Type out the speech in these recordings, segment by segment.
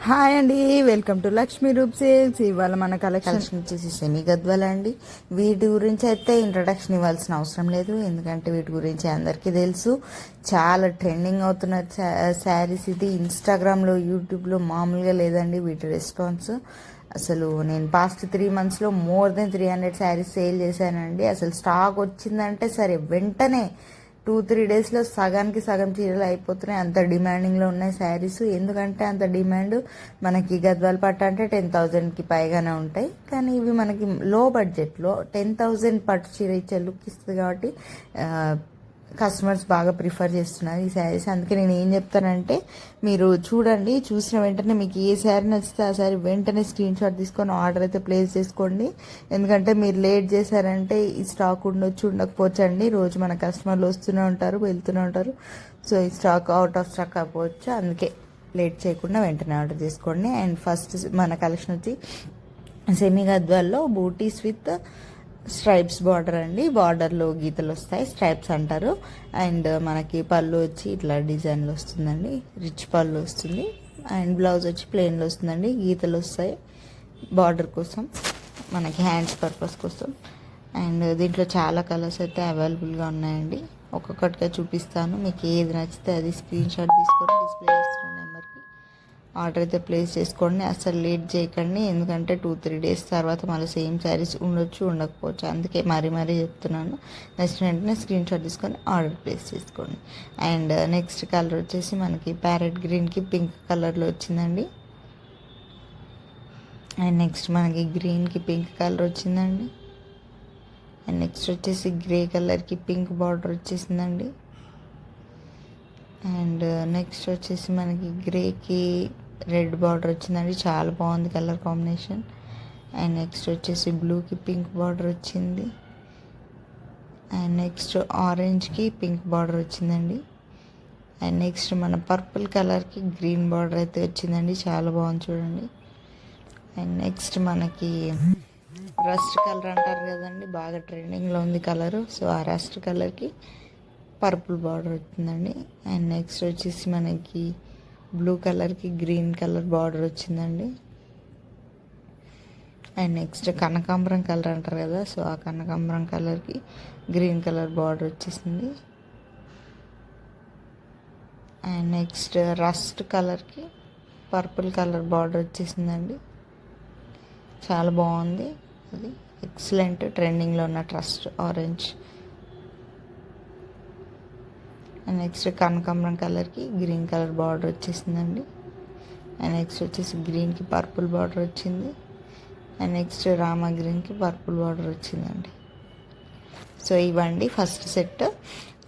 Hi అండి, welcome to Lakshmi Roop sales. ఇవాళ మన కలెక్షన్ వచ్చేసి సెమీ గద్వాల అండి. వీటి గురించి అయితే ఇంట్రడక్షన్ ఇవ్వాల్సిన అవసరం లేదు, ఎందుకంటే వీటి గురించి అందరికీ తెలుసు. చాలా ట్రెండింగ్ అవుతున్న శారీస్ ఇది. ఇన్స్టాగ్రామ్లో, యూట్యూబ్లో మామూలుగా లేదండి వీటి రెస్పాన్స్. అసలు నేను పాస్ట్ 3 monthsలో మోర్ దెన్ 300 శారీస్ సేల్ చేశానండి. అసలు స్టాక్ వచ్చిందంటే సరే వెంటనే 2-3 డేస్లో సగానికి సగం చీరలు అయిపోతున్నాయి. అంత డిమాండింగ్లో ఉన్నాయి శారీస్. ఎందుకంటే అంత డిమాండ్. మనకి గద్వాల పట్టు అంటే 10,000కి పైగానే ఉంటాయి, కానీ ఇవి మనకి లో బడ్జెట్లో 10,000 పట్టు చీర ఇచ్చే లుక్ ఇస్తుంది కాబట్టి కస్టమర్స్ బాగా ప్రిఫర్ చేస్తున్నారు ఈ శారీస్. అందుకే నేను ఏం చెప్తానంటే, మీరు చూడండి, చూసిన వెంటనే మీకు ఏ శారీ నచ్చితే ఆ శారీ వెంటనే స్క్రీన్ షాట్ తీసుకొని ఆర్డర్ అయితే ప్లేస్ చేసుకోండి. ఎందుకంటే మీరు లేట్ చేశారంటే ఈ స్టాక్ ఉండకపోవచ్చు అండి. రోజు మన కస్టమర్లు వస్తూనే ఉంటారు, వెళ్తూనే ఉంటారు. సో ఈ స్టాక్ అవుట్ ఆఫ్ స్టాక్ అయిపోవచ్చు. అందుకే లేట్ చేయకుండా వెంటనే ఆర్డర్ చేసుకోండి. అండ్ ఫస్ట్ మన కలెక్షన్ వచ్చి సెమీ గద్వాల్లో బూటీస్ విత్ స్ట్రైప్స్ బార్డర్ అండి. బార్డర్లో గీతలు వస్తాయి, స్ట్రైప్స్ అంటారు. అండ్ మనకి పళ్ళు వచ్చి ఇట్లా డిజైన్లో వస్తుందండి, రిచ్ పళ్ళు వస్తుంది. అండ్ బ్లౌజ్ వచ్చి ప్లెయిన్లో వస్తుందండి, గీతలు వస్తాయి బార్డర్ కోసం, మనకి హ్యాండ్స్ పర్పస్ కోసం. అండ్ దీంట్లో చాలా కలర్స్ అయితే అవైలబుల్గా ఉన్నాయండి. ఒక్కొక్కటిగా చూపిస్తాను. మీకు ఏది నచ్చితే అది స్క్రీన్ షాట్ తీసుకొని డిస్ప్లే చేస్తున్న నెంబర్కి ఆర్డర్ అయితే ప్లేస్ చేసుకోండి. అసలు లేట్ చేయకండి, ఎందుకంటే 2-3 డేస్ తర్వాత మళ్ళీ సేమ్ శారీస్ ఉండొచ్చు, ఉండకపోవచ్చు. అందుకే మరీ చెప్తున్నాను. నెక్స్ట్ వెంటనే స్క్రీన్ షాట్ తీసుకొని ఆర్డర్ ప్లేస్ చేసుకోండి. అండ్ నెక్స్ట్ కలర్ వచ్చేసి మనకి ప్యారెట్ గ్రీన్కి పింక్ కలర్లో వచ్చిందండి. అండ్ నెక్స్ట్ మనకి గ్రీన్కి పింక్ కలర్ వచ్చిందండి. అండ్ నెక్స్ట్ వచ్చేసి గ్రే కలర్కి పింక్ బార్డర్ వచ్చేసిందండి. అండ్ నెక్స్ట్ వచ్చేసి మనకి గ్రేకి రెడ్ బార్డర్ వచ్చిందండి, చాలా బాగుంది కలర్ కాంబినేషన్. అండ్ నెక్స్ట్ వచ్చేసి బ్లూకి పింక్ బార్డర్ వచ్చింది. అండ్ నెక్స్ట్ ఆరెంజ్కి పింక్ బార్డర్ వచ్చిందండి. అండ్ నెక్స్ట్ మన పర్పుల్ కలర్కి గ్రీన్ బార్డర్ అయితే వచ్చిందండి, చాలా బాగుంది చూడండి. అండ్ నెక్స్ట్ మనకి రస్ట్ కలర్ అంటారు కదండి, బాగా ట్రెండింగ్లో ఉంది కలరు. సో ఆ రస్ట్ కలర్కి పర్పుల్ బార్డర్ వచ్చిందండి. అండ్ నెక్స్ట్ వచ్చేసి మనకి బ్లూ కలర్కి గ్రీన్ కలర్ బార్డర్ వచ్చిందండి. అండ్ నెక్స్ట్ కనకాంబరం కలర్ అంటారు కదా, సో ఆ కనకాంబరం కలర్కి గ్రీన్ కలర్ బార్డర్ వచ్చేసింది. అండ్ నెక్స్ట్ రస్ట్ కలర్కి పర్పుల్ కలర్ బార్డర్ వచ్చేసిందండి, చాలా బాగుంది. అది ఎక్సలెంట్ ట్రెండింగ్లో ఉన్న ట్రస్ట్ ఆరెంజ్. అండ్ నెక్స్ట్ కనకాంబరం కలర్కి గ్రీన్ కలర్ బార్డర్ వచ్చేసిందండి. అండ్ నెక్స్ట్ వచ్చేసి గ్రీన్కి పర్పుల్ బార్డర్ వచ్చింది. అండ్ నెక్స్ట్ రామా గ్రీన్కి పర్పుల్ బార్డర్ వచ్చిందండి. సో ఇవ్వండి ఫస్ట్ సెట్.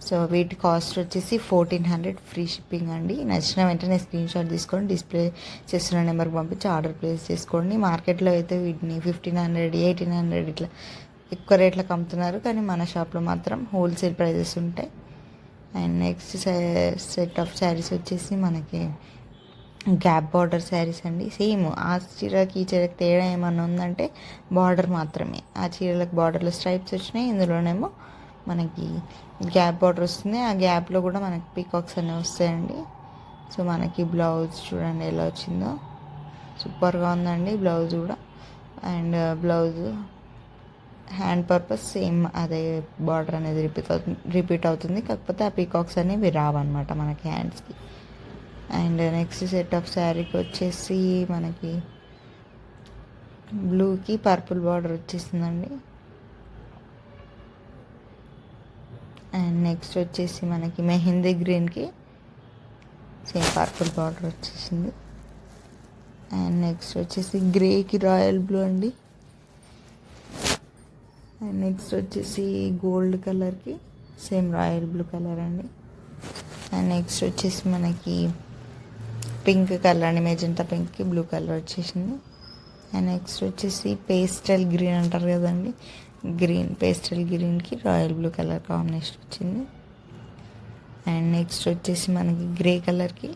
సో వీటి కాస్ట్ వచ్చేసి 1400 ఫ్రీ షిప్పింగ్ అండి. నచ్చిన వెంటనే స్క్రీన్ షాట్ తీసుకొని డిస్ప్లే చేస్తున్న నెంబర్కి పంపించి ఆర్డర్ ప్లేస్ చేసుకోండి. మార్కెట్లో అయితే వీటిని 1500, 1800 ఇట్లా ఎక్కువ రేట్లకు అమ్ముతున్నారు, కానీ మన షాప్లో మాత్రం హోల్సేల్ ప్రైజెస్ ఉంటాయి. And next set of saris వచ్చేసి మనకి గ్యాప్ బార్డర్ శారీస్ అండి. సేమ్ ఆ చీరకి ఈ చీరకి తేడా ఏమన్నా ఉందంటే బార్డర్ మాత్రమే. ఆ చీరలకు బార్డర్లో స్ట్రైప్స్ వచ్చినాయి, ఇందులోనేమో మనకి గ్యాప్ బార్డర్ వస్తుంది. ఆ గ్యాప్లో కూడా మనకి పీకాక్స్ అనేవి వస్తాయండి. సో మనకి బ్లౌజ్ చూడండి ఎలా వచ్చిందో, సూపర్గా ఉందండి బ్లౌజ్ కూడా. And blouse hand purpose same అదే బార్డర్ అనేది రిపీట్ అవుతుంది, కాకపోతే ఆ పీకాక్స్ అనేవి రావన్నమాట మనకి హ్యాండ్స్కి. అండ్ నెక్స్ట్ సెట్ ఆఫ్ శారీకి వచ్చేసి మనకి బ్లూకి పర్పుల్ బార్డర్ వచ్చేసిందండి. అండ్ నెక్స్ట్ వచ్చేసి మనకి మెహందీ గ్రీన్కి సేమ్ పర్పుల్ బార్డర్ వచ్చేసింది. అండ్ నెక్స్ట్ వచ్చేసి గ్రేకి రాయల్ బ్లూ అండి. అండ్ నెక్స్ట్ వచ్చేసి గోల్డ్ కలర్కి సేమ్ రాయల్ బ్లూ కలర్ అండి. అండ్ నెక్స్ట్ వచ్చేసి మనకి పింక్ కలర్ అండి, మెజెంటా పింక్కి బ్లూ కలర్ వచ్చేసింది. అండ్ నెక్స్ట్ వచ్చేసి పేస్టల్ గ్రీన్ అంటారు కదండి, పేస్టల్ గ్రీన్కి రాయల్ బ్లూ కలర్ కాంబినేషన్ వచ్చింది. అండ్ నెక్స్ట్ వచ్చేసి మనకి గ్రే కలర్కి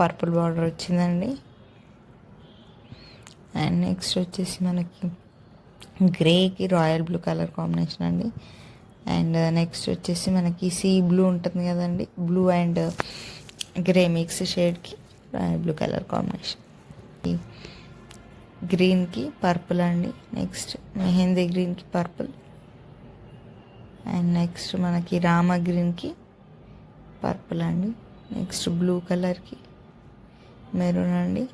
పర్పుల్ బార్డర్ వచ్చిందండి. అండ్ నెక్స్ట్ వచ్చేసి మనకి గ్రేకి రాయల్ బ్లూ కలర్ కాంబినేషన్ అండి. అండ్ నెక్స్ట్ వచ్చేసి మనకి సీ బ్లూ ఉంటుంది కదండి, బ్లూ అండ్ గ్రే మిక్స్ షేడ్కి రాయల్ బ్లూ కలర్ కాంబినేషన్. గ్రీన్కి పర్పుల్ అండి. నెక్స్ట్ మెహందీ గ్రీన్కి పర్పుల్. అండ్ నెక్స్ట్ మనకి రామ గ్రీన్కి పర్పుల్ అండి. నెక్స్ట్ బ్లూ కలర్కి మెరూన్ అండి.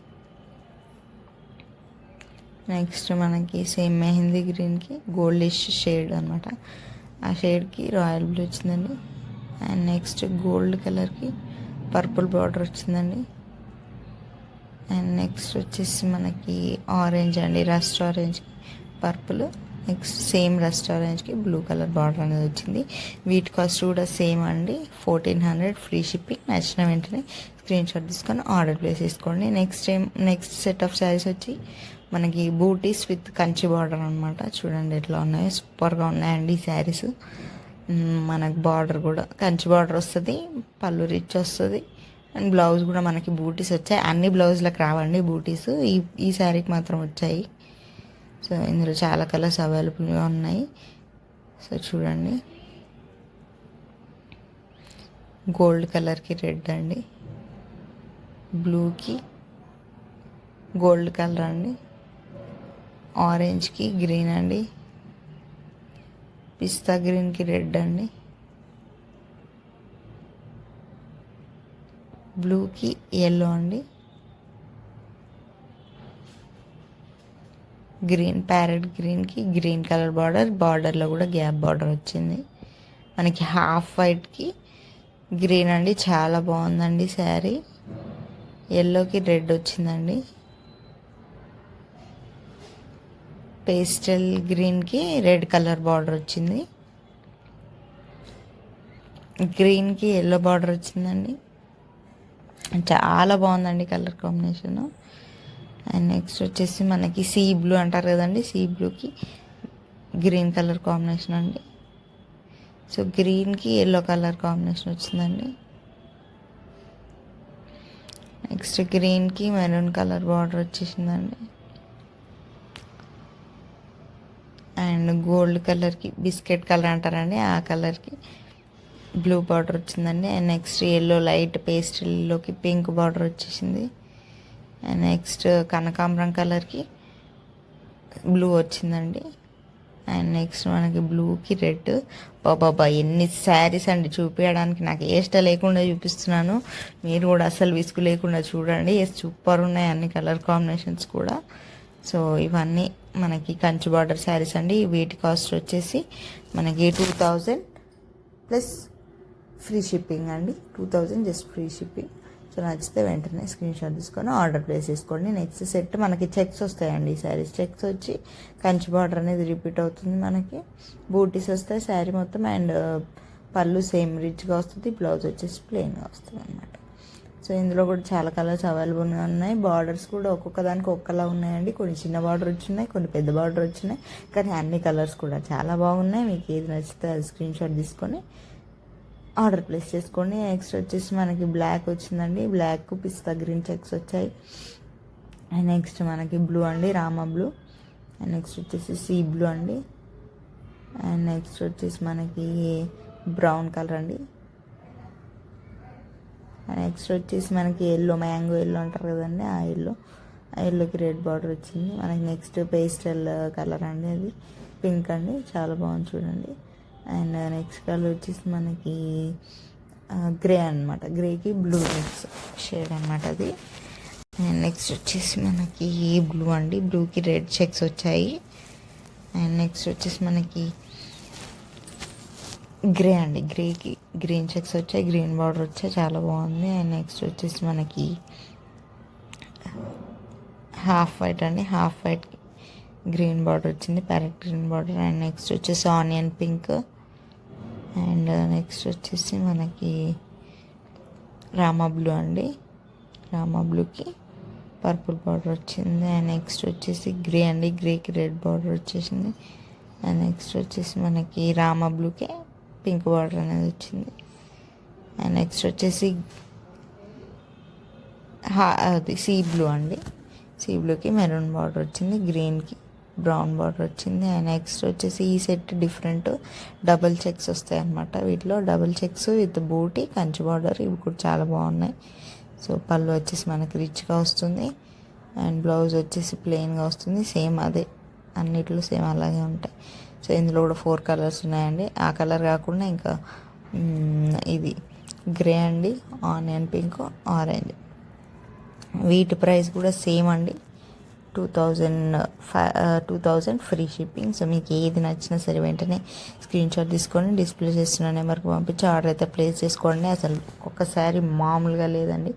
నెక్స్ట్ మనకి సేమ్ మెహందీ గ్రీన్కి గోల్డిష్ షేడ్ అనమాట, ఆ షేడ్కి రాయల్ బ్లూ వచ్చిందండి. అండ్ నెక్స్ట్ గోల్డ్ కలర్కి పర్పుల్ బార్డర్ వచ్చిందండి. అండ్ నెక్స్ట్ వచ్చేసి మనకి ఆరెంజ్ అండి, రస్ట్ ఆరెంజ్కి పర్పుల్. నెక్స్ట్ సేమ్ రస్ట్ ఆరెంజ్కి బ్లూ కలర్ బార్డర్ అనేది వచ్చింది. వీటి కాస్ట్ కూడా సేమ్ అండి, 1400 ఫ్రీ షిప్పింగ్. నచ్చిన వెంటనే స్క్రీన్ షాట్ తీసుకొని ఆర్డర్ ప్లేస్ చేసుకోండి. నెక్స్ట్ సెట్ ఆఫ్ శారీస్ వచ్చి మనకి బూటీస్ విత్ కంచి బార్డర్ అనమాట. చూడండి ఎట్లా ఉన్నాయో, సూపర్గా ఉన్నాయండి ఈ శారీస్. మనకు బార్డర్ కూడా కంచి బార్డర్ వస్తుంది, పళ్ళు రిచ్ వస్తుంది. అండ్ బ్లౌజ్ కూడా మనకి బూటీస్ వచ్చాయి. అన్ని బ్లౌజ్లకు రావండి బూటీస్, ఈ శారీకి మాత్రం వచ్చాయి. సో ఇందులో చాలా కలర్స్ అవైలబుల్గా ఉన్నాయి. సో చూడండి, గోల్డ్ కలర్కి రెడ్ అండి, బ్లూకి గోల్డ్ కలర్ అండి, ఆరెంజ్కి గ్రీన్ అండి, పిస్తా గ్రీన్కి రెడ్ అండి, బ్లూకి ఎల్లో అండి, గ్రీన్ ప్యారెట్ గ్రీన్కి గ్రీన్ కలర్ బార్డర్లో కూడా గ్యాప్ బార్డర్ వచ్చింది. మనకి హాఫ్ వైట్కి గ్రీన్ అండి, చాలా బాగుందండి శారీ. ఎల్లోకి రెడ్ వచ్చిందండి. పేస్టల్ గ్రీన్కి రెడ్ కలర్ బార్డర్ వచ్చింది. గ్రీన్కి ఎల్లో బార్డర్ వచ్చిందండి. చాలా బాగుందండి కలర్ కాంబినేషన్. అండ్ నెక్స్ట్ వచ్చేసి మనకి సీ బ్లూ అంటారు కదండి, సీ బ్లూకి గ్రీన్ కలర్ కాంబినేషన్ అండి. సో గ్రీన్కి ఎల్లో కలర్ కాంబినేషన్ వచ్చిందండి. నెక్స్ట్ గ్రీన్కి మెరూన్ కలర్ బార్డర్ వచ్చేసిందండి. అండ్ గోల్డ్ కలర్కి బిస్కెట్ కలర్ అంటారండి, ఆ కలర్కి బ్లూ బార్డర్ వచ్చిందండి. అండ్ నెక్స్ట్ ఎల్లో లైట్ పేస్టల్లోకి పింక్ బార్డర్ వచ్చేసింది. అండ్ నెక్స్ట్ కనకాంబరం కలర్కి బ్లూ వచ్చిందండి. అండ్ నెక్స్ట్ మనకి బ్లూకి రెడ్. బాబా ఎన్ని శారీస్ అండి, చూపించడానికి నాకు ఇష్టం లేకుండా చూపిస్తున్నాను. మీరు కూడా అసలు విసుగు లేకుండా చూడండి, సూపర్ ఉన్నాయి అన్ని కలర్ కాంబినేషన్స్ కూడా. సో ఇవన్నీ మనకి కంచి బార్డర్ శారీస్ అండి. వీటి కాస్ట్ వచ్చేసి మనకి 2000 ప్లస్ ఫ్రీ షిప్పింగ్ అండి. 2000 జస్ట్ ఫ్రీ షిప్పింగ్. సో నచ్చితే వెంటనే స్క్రీన్ షాట్ తీసుకొని ఆర్డర్ ప్లేస్ చేసుకోండి. నెక్స్ట్ సెట్ మనకి చెక్స్ వస్తాయండి. ఈ శారీస్ చెక్స్ వచ్చి కంచి బార్డర్ అనేది రిపీట్ అవుతుంది. మనకి బూటీస్ వస్తాయి శారీ మొత్తం. అండ్ పళ్ళు సేమ్ రిచ్గా వస్తుంది, బ్లౌజ్ వచ్చేసి ప్లెయిన్గా వస్తుంది అనమాట. సో ఇందులో కూడా చాలా కలర్స్ అవైలబుల్గా ఉన్నాయి. బార్డర్స్ కూడా ఒక్కొక్క దానికి ఒక్కలా ఉన్నాయండి. కొన్ని చిన్న బార్డర్ వచ్చినాయి, కొన్ని పెద్ద బార్డర్ వచ్చినాయి. కానీ అన్ని కలర్స్ కూడా చాలా బాగున్నాయి. మీకు ఏది నచ్చితే అది స్క్రీన్ షాట్ తీసుకొని ఆర్డర్ ప్లేస్ చేసుకోండి. నెక్స్ట్ వచ్చేసి మనకి బ్లాక్ వచ్చిందండి, బ్లాక్ పిస్తా గ్రీన్ చెక్స్ వచ్చాయి. అండ్ నెక్స్ట్ మనకి బ్లూ అండి, రామా బ్లూ. అండ్ నెక్స్ట్ వచ్చేసి సీ బ్లూ అండి. అండ్ నెక్స్ట్ వచ్చేసి మనకి బ్రౌన్ కలర్ అండి. నెక్స్ట్ వచ్చేసి మనకి ఎల్లో, మ్యాంగో ఎల్లో అంటారు కదండి, ఆ ఎల్లోకి రెడ్ బార్డర్ వచ్చింది. మనకి నెక్స్ట్ పేస్టల్ కలర్ అండి, అది పింక్ అండి, చాలా బాగుంది చూడండి. అండ్ నెక్స్ట్ కలర్ వచ్చేసి మనకి గ్రే అనమాట, గ్రేకి బ్లూ మిక్స్ షేడ్ అనమాట అది. అండ్ నెక్స్ట్ వచ్చేసి మనకి బ్లూ అండి, బ్లూకి రెడ్ చెక్స్ వచ్చాయి. అండ్ నెక్స్ట్ వచ్చేసి మనకి గ్రే అండి, గ్రేకి గ్రీన్ చెక్స్ వచ్చాయి, గ్రీన్ బార్డర్ వచ్చాయి, చాలా బాగుంది. అండ్ నెక్స్ట్ వచ్చేసి మనకి హాఫ్ వైట్ అండి, హాఫ్ వైట్కి గ్రీన్ బార్డర్ వచ్చింది, parrot green border. And next వచ్చేసి ఆనియన్ పింక్. అండ్ నెక్స్ట్ వచ్చేసి మనకి రామా బ్లూ అండి, రామా బ్లూకి పర్పుల్ బార్డర్ వచ్చింది. అండ్ నెక్స్ట్ వచ్చేసి గ్రే అండి, గ్రేకి రెడ్ బార్డర్ వచ్చేసింది. అండ్ నెక్స్ట్ వచ్చేసి మనకి రామా బ్లూకి పింక్ బార్డర్ అనేది వచ్చింది. అండ్ నెక్స్ట్ వచ్చేసి అది సీ బ్లూ అండి, సీ బ్లూకి మెరూన్ బార్డర్ వచ్చింది, గ్రీన్కి బ్రౌన్ బార్డర్ వచ్చింది. అండ్ నెక్స్ట్ వచ్చేసి ఈ సెట్ డిఫరెంట్ డబుల్ చెక్స్ వస్తాయి అన్నమాట. వీటిలో double checks with buti Kanchi border, ఇవి కూడా చాలా బాగున్నాయి. సో పళ్ళు వచ్చేసి మనకి రిచ్గా వస్తుంది. అండ్ బ్లౌజ్ వచ్చేసి ప్లెయిన్గా వస్తుంది, సేమ్ అదే అన్నిట్లో సేమ్ అలాగే ఉంటాయి. సో ఇందులో కూడా 4 కలర్స్ ఉన్నాయండి. ఆ కలర్ కాకుండా ఇంకా ఇది గ్రే అండి, ఆనియన్ పింక్, ఆరెంజ్. వీటి ప్రైస్ కూడా సేమ్ అండి, 2000 ఫ్రీ షిప్పింగ్. సో మీకు ఏది నచ్చినా సరే వెంటనే స్క్రీన్ షాట్ తీసుకొని డిస్ప్లే చేస్తున్న నెంబర్కి పంపించి ఆర్డర్ అయితే ప్లేస్ చేసుకోండి. అసలు ఒక్కసారి మామూలుగా లేదండి.